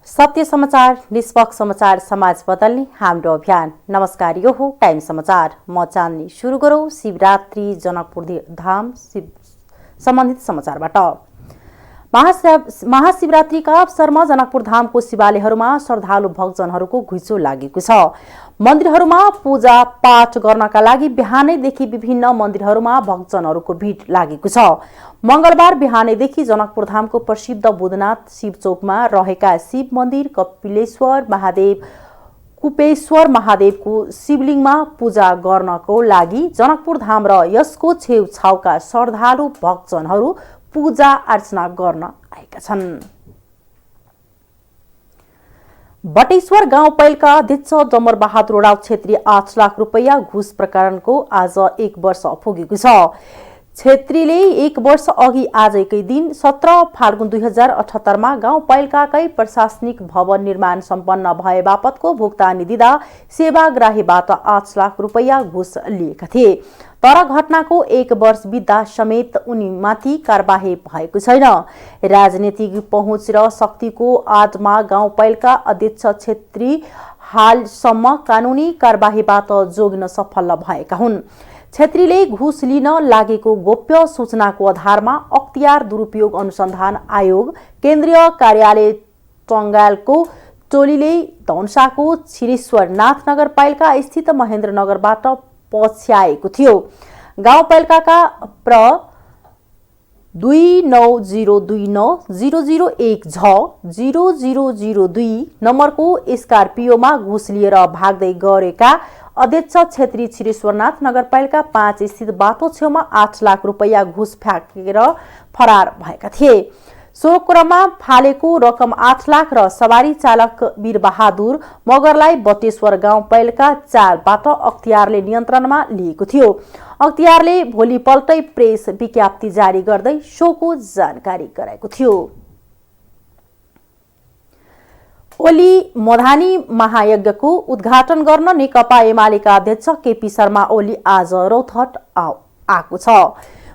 सत्य समाचार, निष्पक्ष समाचार, समाज बदल्ने हाम्रो अभियान। नमस्कार, यो हो टाइम समाचार। म चाँदनी। सुरु गरौँ शिवरात्रि जनकपुर धाम सम्बन्धित समाचारबाट। महाशिवरात्रिका अवसरमा जनकपुर धामको शिवालयहरूमा श्रद्धालु भक्तजनहरूको घुइँचो लागेको छ। मन्दिरहरूमा पूजा पाठ गर्नका लागि बिहानैदेखि विभिन्न मन्दिरहरूमा भक्तजनहरूको भिड लागेको छ। मंगलबार बिहानैदेखि जनकपुर धामको प्रसिद्ध बुधनाथ शिवचोकमा रहेका शिव मन्दिर कपिलेश्वर महादेव कुपेश्वर महादेवको शिवलिङमा पूजा गर्नको लागि जनकपुर धाम र यसको छेउछाउका श्रद्धालु भक्तजनहरू पूजा अर्चना गर्न आएका छन्। बटेश्वर गाउँपालिका अध्यक्ष डमर बहादुर उराव छेत्री 8 लाख रुपैयाँ घुस प्रकरणको आज 1 वर्ष पुगेको छ। छेत्रीले 1 वर्ष अघि आजकै दिन 17 फाल्गुन 2078 मा गाउँपालिकाकै प्रशासनिक भवन निर्माण सम्पन्न भए बापतको भुक्तानी दिँदा सेवाग्राहीबाट 8 लाख रुपैयाँ घुस लिएका थिए। तर घटनाको 1 वर्ष बित्दा समेत उनीमाथि कारबाही भएको छैन। राजनीतिक पहुँच र शक्तिको आडमा गाउँपालिका अध्यक्ष छेत्री हालसम्म कानुनी कारबाहीबाट जोगिन सफल भएका हुन्। छेत्रीले घुस लिन लागेको गोप्य सूचनाको आधारमा अख्तियार दुरुपयोग अनुसन्धान आयोग केन्द्रीय कार्यालय टंगालको टोलीले धनसाको छिरेश्वरनाथ नगरपालिका स्थित महेन्द्रनगरबाट पछ्याएको थियो। गाउँपालिकाका प्र 290290010002 नम्बरको स्कर्पियोमा घुस लिएर भाग्दै गरेका अध्यक्ष छेत्री छिरेश्वरनाथ नगरपालिका 5 स्थित बाटो छेउमा 8 लाख रुपैयाँ घुस फ्याँकेर फरार भएका थिए। सो क्रममा फालेको रकम 8 लाख र सवारी चालक वीरबहादुर मगरलाई बटेश्वर गाउँपालिका 4बाट अख्तियारले नियन्त्रणमा लिएको थियो। अख्तियारले भोलिपल्टै प्रेस विज्ञप्ति जारी गर्दै सोको जानकारी गराएको थियो। ओली मधानी महायज्ञको उद्घाटन गर्न नेकपा एमालेका अध्यक्ष केपी शर्मा ओली आज रौतहट आएको छ।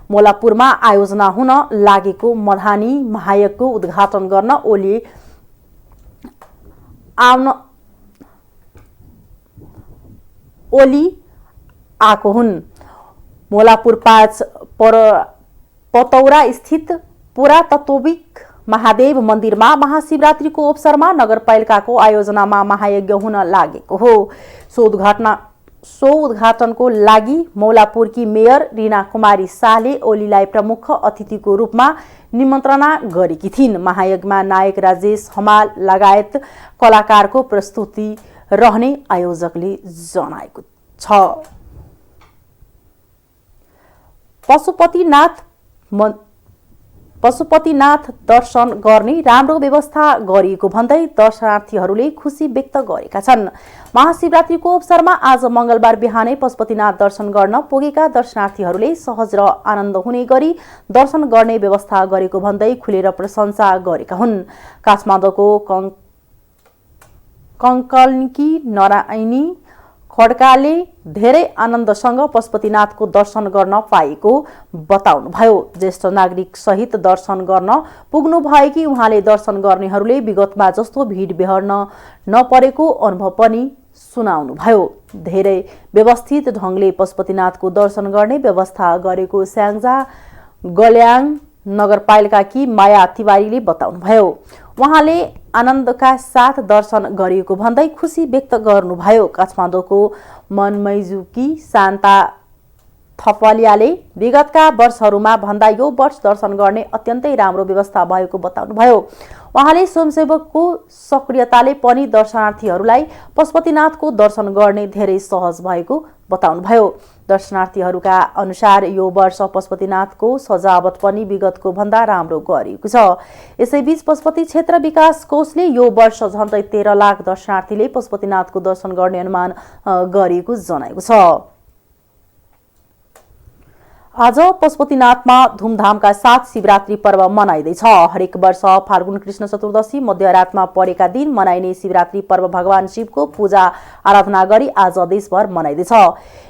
मोलापुरमा आयोजना हुन लागेको मधानी महायज्ञको उद्घाटन गर्न ओली आएको हुन्। मोलापुर 5 पतौरा स्थित पुरातत्विक महादेव मन्दिरमा महाशिवरात्रिको अवसरमा नगरपालिकाको आयोजनामा महायज्ञ हुन लागेको हो। सो उद्घाटनको लागि मौलापुरकी मेयर रीना कुमारी शाहले ओलीलाई प्रमुख अतिथिको रूपमा निमन्त्रणा गरेकी थिइन्। महायज्ञमा नायक राजेश हमाल लगायत कलाकारको प्रस्तुति रहने आयोजकले जनाएको छ। पशुपतिनाथ दर्शन गर्ने राम्रो व्यवस्था गरिएको भन्दै दर्शनार्थीहरूले खुशी व्यक्त गरेका छन्। महाशिवरात्रिको अवसरमा आज मंगलबार बिहानै पशुपतिनाथ दर्शन गर्न पुगेका दर्शनार्थीहरूले सहज र आनन्द हुने गरी दर्शन गर्ने व्यवस्था गरेको भन्दै खुलेर प्रशंसा गरेका हुन्। काठमाडौँको कङ्कलकी नारायणी खड्काले धेरै आनन्दसँग पशुपतिनाथको दर्शन गर्न पाएको बताउनुभयो। ज्येष्ठ नागरिक सहित दर्शन गर्न पुग्नु भएकी उहाँले दर्शन गर्नेहरूले विगतमा जस्तो भिड बेहोर्न नपरेको अनुभव पनि सुनाउनुभयो। धेरै व्यवस्थित ढंगले पशुपतिनाथको दर्शन गर्ने व्यवस्था गरेको स्याङ्जा गल्याङ नगरपालिकाकी माया तिवारीले बताउनुभयो। उहाँले आनन्दका साथ दर्शन गरिएको भन्दै खुशी व्यक्त गर्नुभयो। काठमाडौँको मनमैजुकी शान्ता थपलियाले विगतका वर्षहरूमा भन्दा यो वर्ष दर्शन गर्ने अत्यन्तै राम्रो व्यवस्था भएको बताउनुभयो। उहाँले स्वयंसेवकको सक्रियताले पनि दर्शनार्थीहरूलाई पशुपतिनाथको दर्शन गर्ने धेरै सहज भएको बताउनुभयो। दर्शनार्थीहरूका अनुसार यो वर्ष पशुपतिनाथको सजावट पनि विगतको भन्दा राम्रो गरिएको छ। यसैबीच पशुपति क्षेत्र विकास कोषले यो वर्ष झन्डै 13 लाख दर्शनार्थीले पशुपतिनाथको दर्शन गर्ने अनुमान गरिएको जनाएको छ। आज पशुपतिनाथमा धुमधामका साथ शिवरात्रि पर्व मनाइँदैछ। हरेक वर्ष फाल्गुन कृष्ण चतुर्दशी मध्यरातमा परेका दिन मनाइने शिवरात्रि पर्व भगवान शिवको पूजा आराधना गरी आज देशभर मनाइँदैछ।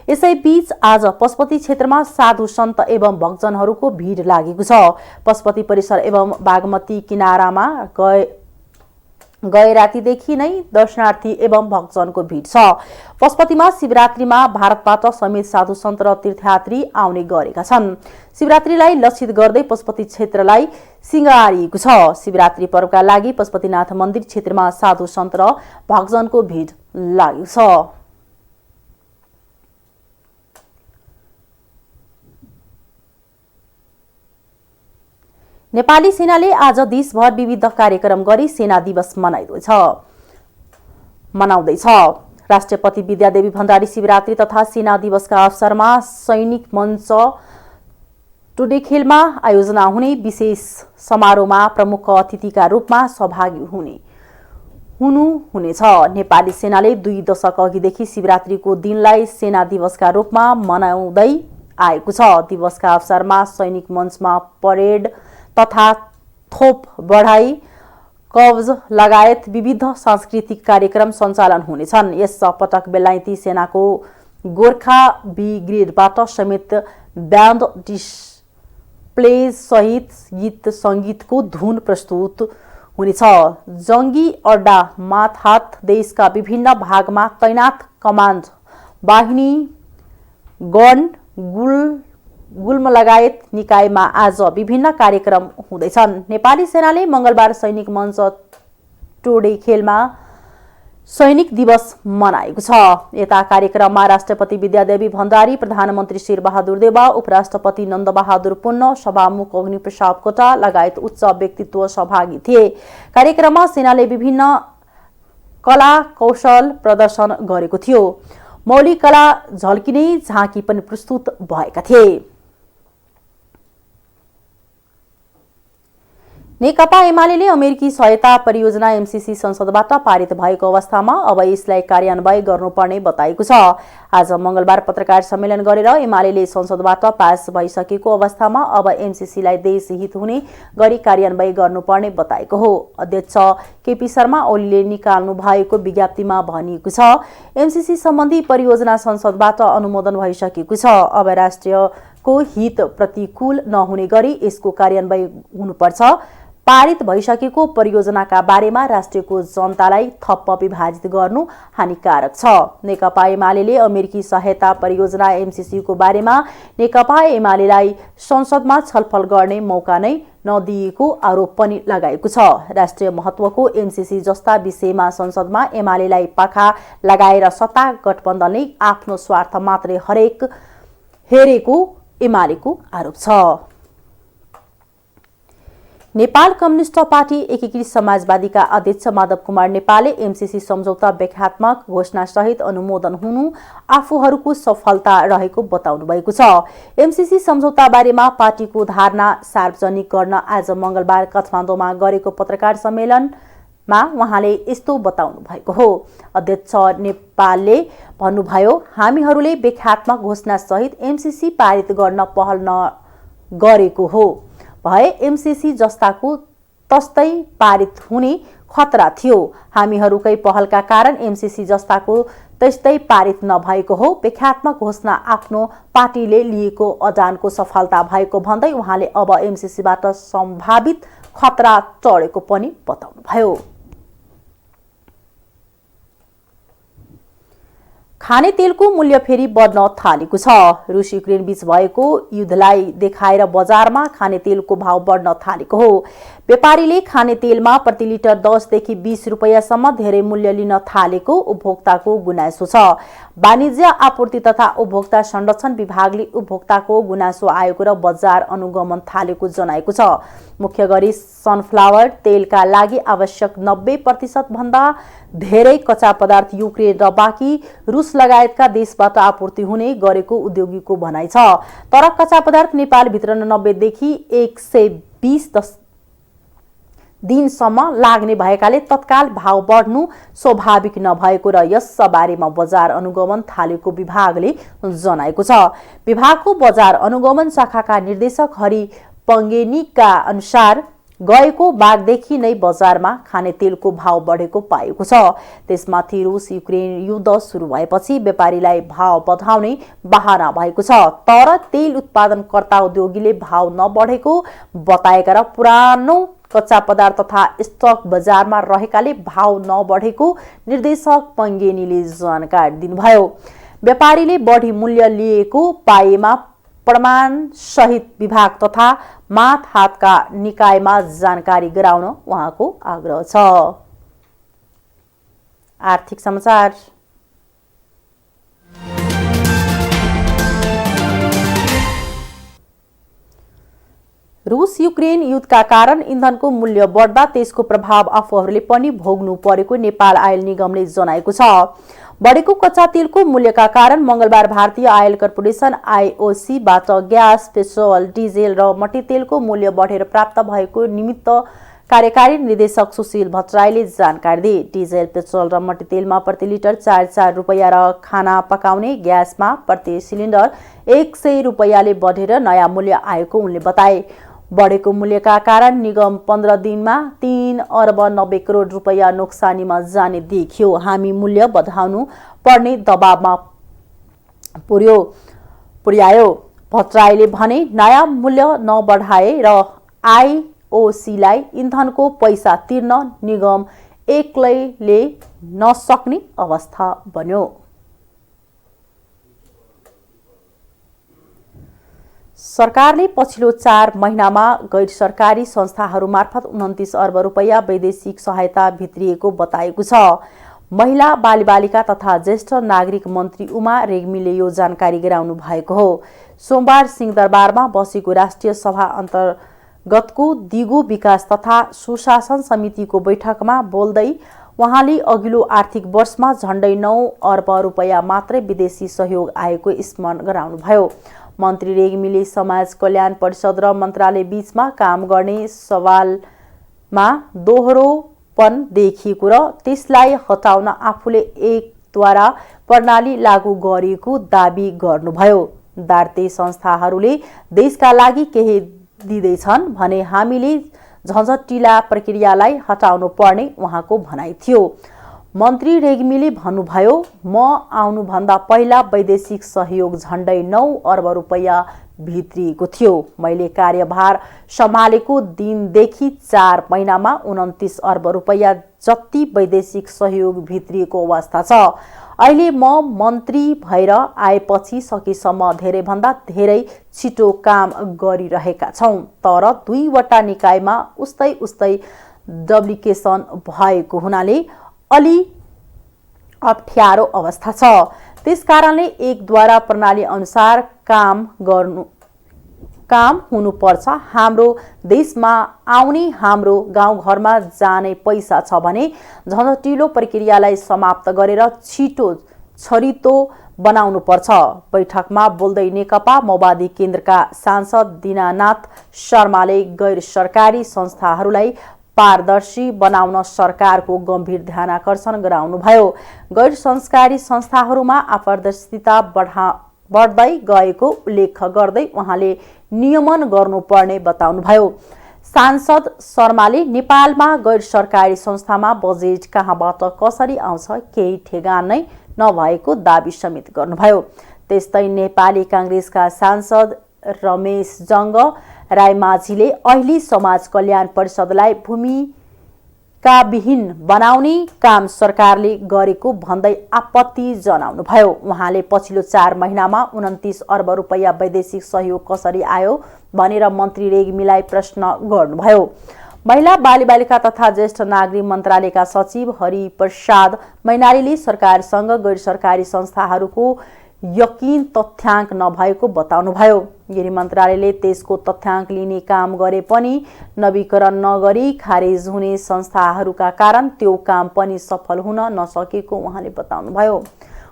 यसैबीच आज पशुपति क्षेत्रमा साधु सन्त एवं भक्तजनहरूको भिड लागेको छ। पशुपति परिसर एवं बागमती किनारामा गए रातिदेखि नै दर्शनार्थी एवं भक्तजनको भिड छ। पशुपतिमा शिवरात्रिमा भारतबाट समेत साधु सन्त र तीर्थयात्री आउने गरेका छन्। शिवरात्रिलाई लक्षित गर्दै पशुपति क्षेत्रलाई सिंगारिएको छ। शिवरात्रि पर्वका लागि पशुपतिनाथ मन्दिर क्षेत्रमा साधु सन्त र भक्तजनको भिड लागेको छ। नेपाली सेनाले आज देशभर विविध कार्यक्रम गरी सेना दिवस मनाउँदैछ। राष्ट्रपति विद्यादेवी भण्डारी शिवरात्रि तथा सेना दिवसका अवसरमा सैनिक मञ्च टुडेखेलमा आयोजना हुने विशेष समारोहमा प्रमुख अतिथिका रूपमा सहभागी हुनुहुनेछ। नेपाली सेनाले 2 दशक अघिदेखि शिवरात्रिको दिनलाई सेना दिवसका रूपमा मनाउँदै आएको छ। दिवसका अवसरमा सैनिक मञ्चमा परेड तथा थोप बढाई कवच लगायत विविध सांस्कृतिक कार्यक्रम सञ्चालन हुनेछन्। यस पटक बेलायती सेनाको गोर्खा ब्रिगेडबाट समेत ब्यान्ड डिस्प्ले सहित गीत सङ्गीतको धुन प्रस्तुत हुनेछ। जङ्गी अड्डा मातहत देशका विभिन्न भागमा तैनात कमान्ड बाहिनी गण गुल्म लगायत निकायमा आज विभिन्न कार्यक्रम हुँदैछन्। नेपाली सेनाले मंगलबार सैनिक मञ्च टुडेखेलमा सैनिक दिवस मनाएको छ। यता कार्यक्रममा राष्ट्रपति विद्यादेवी भण्डारी, प्रधानमन्त्री शेरबहादुर देउवा, उपराष्ट्रपति नन्दबहादुर पुन, सभामुख अग्निप्रसाद कोटा लगायत उच्च व्यक्तित्व सहभागी थिए। कार्यक्रममा सेनाले विभिन्न कला कौशल प्रदर्शन गरेको थियो। मौलिक कला झल्किने झाँकी पनि प्रस्तुत भएका थिए। नेकपा एमाले अमेरिकी सहायता परियोजना एमसीसी संसदबाट पारित भएको अवस्थामा अब यसलाई कार्यान्वयन गर्नुपर्ने बताएको छ। आज मंगलबार पत्रकार सम्मेलन गरेर एमाले संसदबाट पास भइसकेको अवस्थामा अब एमसीसीलाई देश हित हुने गरी कार्यान्वयन गर्नुपर्ने बताएको हो। अध्यक्ष केपी शर्मा ओलीले निकाल्नु भएको विज्ञप्तिमा भनिएको छ, एमसीसी सम्बन्धी परियोजना संसदबाट अनुमोदन भइसकेको छ। अब राष्ट्रको हित प्रतिकूल नहुने गरी यसको कार्यान्वयन हुनुपर्छ। पारित भइसकेको परियोजनाका बारेमा राष्ट्रको जनतालाई थप विभाजित गर्नु हानिकारक छ। नेकपा एमाले अमेरिकी सहायता परियोजना एमसीसी को बारेमा नेकपा एमालेलाई संसदमा छलफल गर्ने मौका नै नदिएको आरोप पनि लगाएको छ। राष्ट्रिय महत्वको एमसीसी जस्ता विषयमा संसदमा एमालेलाई पाखा लगाएर सत्ता गठबन्धनले आफ्नो स्वार्थ मात्रै हेरेको एमालेको आरोप छ। नेपाल कम्युनिस्ट पार्टी एकीकृत समाजवादीका अध्यक्ष माधव कुमार नेपालले एमसीसी सम्झौता व्याख्यात्मक घोषणा सहित अनुमोदन हुनु आफूहरूको सफलता रहेको बताउनु भएको छ। एमसीसी सम्झौता बारेमा पार्टीको धारणा सार्वजनिक गर्न आज मंगलबार काठमाडौँमा गरेको पत्रकार सम्मेलनमा उहाँले यस्तो बताउनु भएको हो। अध्यक्ष नेपालले भन्नुभयो, हामीहरूले व्याख्यात्मक घोषणा सहित एमसीसी पारित गर्न पहल गरेको हो भए एमसीसी जस्ताको तस्तै पारित हुने खतरा थियो। हामीहरूकै पहलका कारण एमसीसी जस्ताको त्यस्तै पारित नभएको हो। व्याख्यात्मक घोषणा आफ्नो पार्टीले लिएको अडानको सफलता भएको भन्दै उहाँले अब एमसीसीबाट सम्भावित खतरा टळेको पनि बताउनुभयो। खाने तेलको मूल्य फेरि बढ्न थालेको छ। रुस युक्रेन बीच भएको युद्धलाई देखाएर बजारमा खाने तेलको भाव बढ्न थालेको हो। व्यापारीले खाने तेलमा प्रति लिटर 10 देखि 20 रुपैयाँसम्म धेरै मूल्य लिन थालेको उपभोक्ताको गुनासो छ। वाणिज्य आपूर्ति तथा उपभोक्ता संरक्षण विभागले उपभोक्ताको गुनासो आएको र बजार अनुगमन थालेको जनाएको छ। मुख्य गरी सनफ्लावर तेलका लागि आवश्यक 90% भन्दा धेरै कच्चा पदार्थ युक्रेन र बाँकी रुस लगायतका देशबाट आपूर्ति हुने गरेको उद्योगीको भनाइ छ। तर कच्चा पदार्थ नेपाल भित्र 90 देखि 120 दिनसम्म लाग्ने भएकाले तत्काल भाव बढ्नु स्वाभाविक नभएको र यस बारेमा बजार अनुगमन थालेको विभागले जनाएको छ। विभागको बजार अनुगमन शाखाका निर्देशक हरि पंगेनीका अनुसार गएको माघदेखि नै बजारमा खाने तेलको भाव बढेको पाएको छ। त्यसमाथि रुस युक्रेन युद्ध सुरु भएपछि व्यापारीलाई भाव बढाउने बहाना भएको छ। तर तेल उत्पादनकर्ता उद्योगीले भाव नबढेको बताएका र पुरानो कच्चा पदार्थ तथा स्टक बजारमा रहेकाले भाव नबढेको निर्देशक पङ्गेनीले जानकारी दिनुभयो। व्यापारीले बढी मूल्य लिएको पाएमा प्रमाणसहित विभाग तथा मात हातका निकायमा जानकारी गराउन उहाँको आग्रह छ। आर्थिक समाचार। रूस युक्रेन युद्धका कारण इन्धनको मूल्य बढ्दा त्यसको प्रभाव आफूहरूले पनि भोग्नु परेको नेपाल आयल निगमले जनाएको छ। बढेको कच्चा तेलको मूल्यका कारण मंगलबार भारतीय आयल कर्पोरेसन आईओसीबाट ग्यास, पेट्रोल, डिजेल र मट्टीतेलको मूल्य बढेर प्राप्त भएको निमित्त कार्यकारी निर्देशक सुशील भट्टराईले जानकारी दिए। डिजेल, पेट्रोल र मट्टीतेलमा प्रति लिटर 4 रुपैयाँ र खाना पकाउने ग्यासमा प्रति सिलिन्डर 100 रुपैयाँले बढेर नयाँ मूल्य आएको उनले बताए। बढेको मूल्यका कारण निगम 15 दिनमा 3 अर्ब 90 करोड रुपैयाँ नोक्सानीमा जाने देखियो। हामी मूल्य बढाउनु पर्ने दबावमा पुर्यायो। भट्टराईले भने नयाँ मूल्य नबढाए र आईओसीलाई इन्धनको पैसा तिर्न निगम एक्लैले नसक्ने अवस्था बन्यो। सरकारले पछिल्लो 4 महिनामा गैर सरकारी संस्थाहरू मार्फत 29 अर्ब रुपैयाँ वैदेशिक सहायता भित्रिएको बताएको छ। महिला, बालबालिका तथा ज्येष्ठ नागरिक मन्त्री उमा रेग्मीले यो जानकारी गराउनु भएको हो। सोमबार सिंहदरबारमा बसेको राष्ट्रिय सभा अन्तर्गतको दिगो विकास तथा सुशासन समितिको बैठकमा बोल्दै उहाँले अघिल्लो आर्थिक वर्षमा झण्डै 9 अर्ब रुपैयाँ मात्रै विदेशी सहयोग आएको स्मरण गराउनुभयो। मन्त्री रेग्मीले समाज कल्याण परिषद र मन्त्रालय बीचमा काम गर्ने सवालमा दोहोरोपन देखिएको र त्यसलाई हटाउन आफूले एकद्वारा प्रणाली लागू गरेको दाबी गर्नुभयो। दार्ते संस्थाहरूले देशका लागि केही दिँदैछन् भने हामीले झन्झटिला प्रक्रियालाई हटाउनु पर्ने उहाँको भनाइ थियो। मन्त्री रेग्मीले भन्नुभयो, म आउनुभन्दा पहिला वैदेशिक सहयोग झण्डै 9 अर्ब रुपैयाँ भित्रिएको थियो। मैले कार्यभार सम्हालेको दिनदेखि 4 महिनामा 29 अर्ब रुपैयाँ जति वैदेशिक सहयोग भित्रिएको अवस्था छ। अहिले म मन्त्री भएर आएपछि सकेसम्म धेरैभन्दा धेरै छिटो काम गरिरहेका छौं। तर 2 वटा निकायमा उस्तै डुप्लिकेसन भएको हुनाले अलि अप्ठ्यारो अवस्था छ। त्यसकारणले एकद्वारा प्रणाली अनुसार काम हुनुपर्छ। हाम्रो देशमा आउने, हाम्रो गाउँघरमा जाने पैसा छ भने झन्झटिलो प्रक्रियालाई समाप्त गरेर छरितो बनाउनुपर्छ। बैठकमा बोल्दै नेकपा माओवादी केन्द्रका सांसद दीनानाथ शर्माले गैर सरकारी संस्थाहरूलाई पारदर्शी बनाउन सरकारको गम्भीर ध्यानाकर्षण गराउनुभयो। गैर सरकारी संस्थाहरूमा अपारदर्शिता बढ्दै गएको उल्लेख गर्दै उहाँले नियमन गर्नुपर्ने बताउनुभयो। सांसद शर्माले नेपालमा गैर सरकारी संस्थामा बजेट कहाँबाट कसरी आउँछ केही ठेगान नै नभएको दाबी समेत गर्नुभयो। त्यस्तै नेपाली कांग्रेसका सांसद रमेश जंग रायमाझीले अहिले समाज कल्याण परिषदलाई भूमिकाविहीन बनाउने काम सरकारले गरेको भन्दै आपत्ति जनाउनुभयो। उहाँले पछिल्लो 4 महिनामा 29 अर्ब रुपैयाँ वैदेशिक सहयोग कसरी आयो भनेर मन्त्री रेग्मीलाई प्रश्न गर्नुभयो। महिला, बालबालिका तथा ज्येष्ठ नागरिक मन्त्रालयका सचिव हरिप्रसाद मैनालीले सरकारसँग गैर सरकारी संस्थाहरूको यकिन तथ्याङ्क नभएको बताउनुभयो। गृह मन्त्रालयले त्यसको तथ्याङ्क लिने काम गरे पनि नवीकरण नगरी खारेज हुने संस्थाहरूका कारण त्यो काम पनि सफल हुन नसकेको उहाँले बताउनुभयो।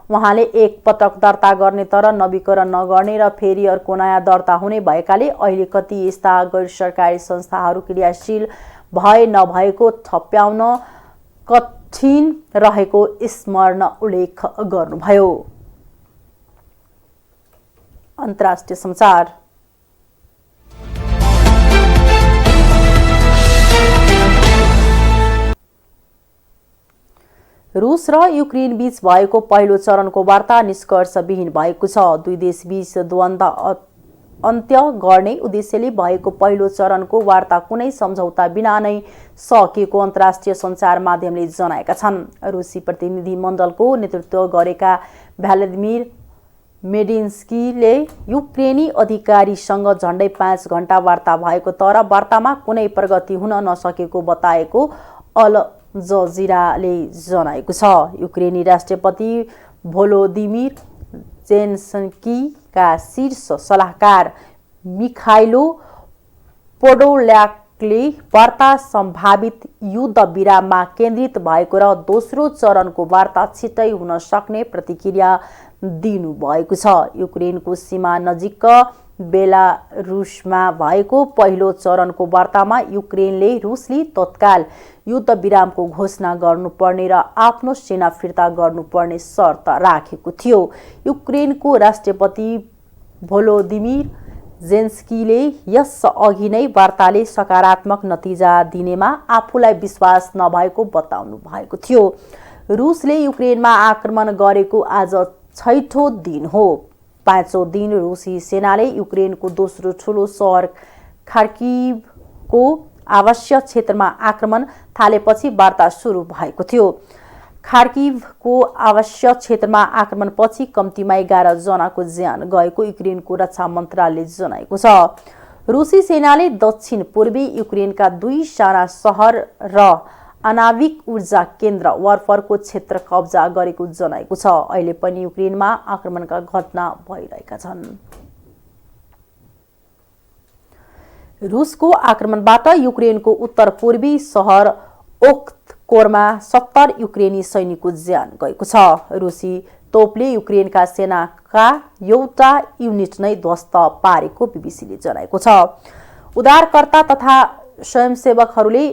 उहाँले एक पटक दर्ता गर्ने तर नवीकरण नगर्ने र फेरि अर्को नयाँ दर्ता हुने भएकाले अहिले कति यस्ता गैर सरकारी संस्थाहरू क्रियाशील भए नभएको ठप्याउन कठिन रहेको स्मरण उल्लेख गर्नुभयो। अन्तर्राष्ट्रिय समाचार। रूस र युक्रेन बीच भएको पहिलो चरणको वार्ता निष्कर्षविहीन भएको छ। दुई देशबीच द्वन्द्व अन्त्य गर्ने उद्देश्यले भएको पहिलो चरणको वार्ता कुनै सम्झौता बिना नै सकिएको अन्तर्राष्ट्रिय सञ्चार माध्यमले जनाएका छन्। रुसी प्रतिनिधिमण्डलको नेतृत्व गरेका भ्लादिमिर मेडिन्स्कीले युक्रेनी अधिकारीसँग झण्डै 5 घण्टा वार्ता भएको तर वार्तामा कुनै प्रगति हुन नसकेको बताएको अल जजिराले जनाएको छ। युक्रेनी राष्ट्रपति भोलोदिमिर जेलेन्स्कीका शीर्ष सल्लाहकार मिखाइलो पोडोल्याकले वार्ता सम्भावित युद्ध विराममा केन्द्रित भएको र दोस्रो चरणको वार्ता छिट्टै हुन सक्ने प्रतिक्रिया दिनुभएको छ। युक्रेनको सीमा नजिक बेलारुसमा भएको पहिलो चरणको वार्तामा युक्रेनले रुसले तत्काल युद्ध विरामको घोषणा गर्नुपर्ने र आफ्नो सेना फिर्ता गर्नुपर्ने शर्त राखेको थियो। युक्रेनको राष्ट्रपति भोलोदिमिर जेलेन्स्कीले यस अघि नै वार्ताले सकारात्मक नतिजा दिनेमा आफूलाई विश्वास नभएको बताउनु भएको थियो। रुसले युक्रेनमा आक्रमण गरेको आज 6औं दिन हो। 5औं दिन रुसी सेनाले युक्रेनको दोस्रो ठूलो सहर खार्किभको आवासीय क्षेत्रमा आक्रमण थालेपछि वार्ता सुरु भएको थियो। खार्किभको आवासीय क्षेत्रमा आक्रमणपछि कम्तीमा 11 जनाको ज्यान गएको युक्रेनको रक्षा मन्त्रालयले जनाएको छ। रुसी सेनाले दक्षिण पूर्वी युक्रेनका 2 साना सहर र आणविक ऊर्जा केन्द्र वार्फरको क्षेत्र कब्जा गरेको जनाएको छ। अहिले पनि युक्रेनमा आक्रमणका घटना भइरहेका छन्। रुसको आक्रमणबाट युक्रेनको उत्तर पूर्वी सहर ओक्तकोरमा 70 युक्रेनी सैनिकको ज्यान गएको छ। रुसी तोपले युक्रेनका सेनाका एउटा युनिट नै ध्वस्त पारेको बीबीसीले जनाएको छ। उद्धारकर्ता तथा स्वयंसेवकहरूले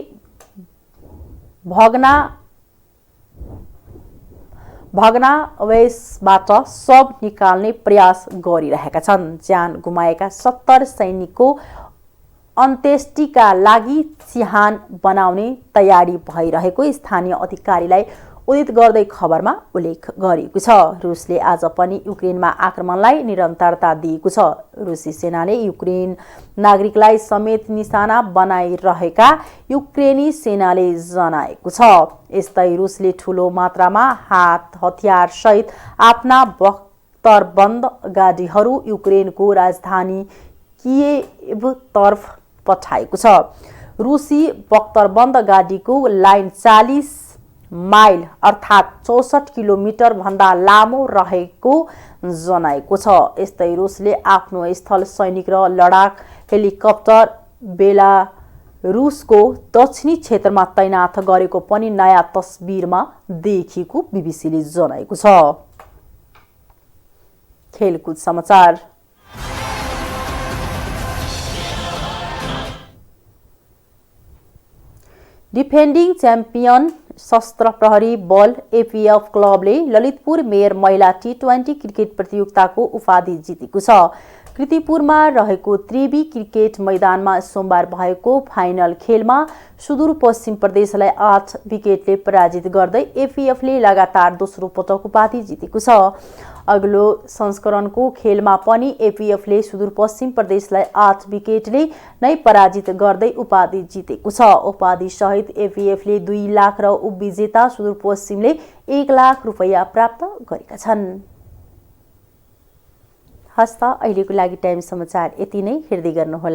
भग्नावशेषबाट शव निकाल्ने प्रयास गरिरहेका छन्। ज्यान गुमाएका 70 सैनिकको अन्त्येष्टिका लागि चिहान बनाउने तयारी भइरहेको स्थानीय अधिकारीलाई उद्धृत गर्दै खबरमा उल्लेख गरिएको छ। रुसले आज पनि युक्रेनमा आक्रमणलाई निरन्तरता दिएको छ। रुसी सेनाले युक्रेन नागरिकलाई समेत निशाना बनाइरहेका युक्रेनी सेनाले जनाएको छ। यस्तै रुसले ठूलो मात्रामा हतियार सहित आफ्ना बख्तरबन्द गाडीहरू युक्रेनको राजधानी कियेभतर्फ पठाएको छ। रुसी बख्तरबन्द गाडीको लाइन 40 माइल अर्थात् 64 किलोमिटर भन्दा लामो रहेको जनाएको छ। यस्तै रुसले आफ्नो स्थल सैनिक र लडाक हेलिकप्टर बेलारुसको दक्षिणी क्षेत्रमा तैनात गरेको पनि नयाँ तस्बिरमा देखिएको बीबीसीले जनाएको छ। खेलकुद समाचार। डिफेन्डिङ च्याम्पियन सशस्त्र प्रहरी बल एपीएफ क्लबले ललितपुर मेयर महिला टी20 क्रिकेट प्रतियोगिताको उपाधि जितेको छ। कृतिपुरमा रहेको त्रिवी क्रिकेट मैदानमा सोमबार भएको फाइनल खेलमा सुदूरपश्चिम प्रदेशलाई 8 विकेटले पराजित गर्दै एपीएफले लगातार दोस्रो पटक उपाधि जितेको छ। अग्लो संस्करणको खेलमा पनि एपीएफले सुदूरपश्चिम प्रदेशलाई 8 विकेटले नै पराजित गर्दै उपाधि जितेको छ। उपाधि सहित एपीएफले 2 लाख र उपविजेता सुदूरपश्चिमले 1 लाख रुपैयाँ प्राप्त गरेका छन्। हस्त अहिलेको लागि टाइम समाचार यति नै। हेर्दै गर्नुहोला।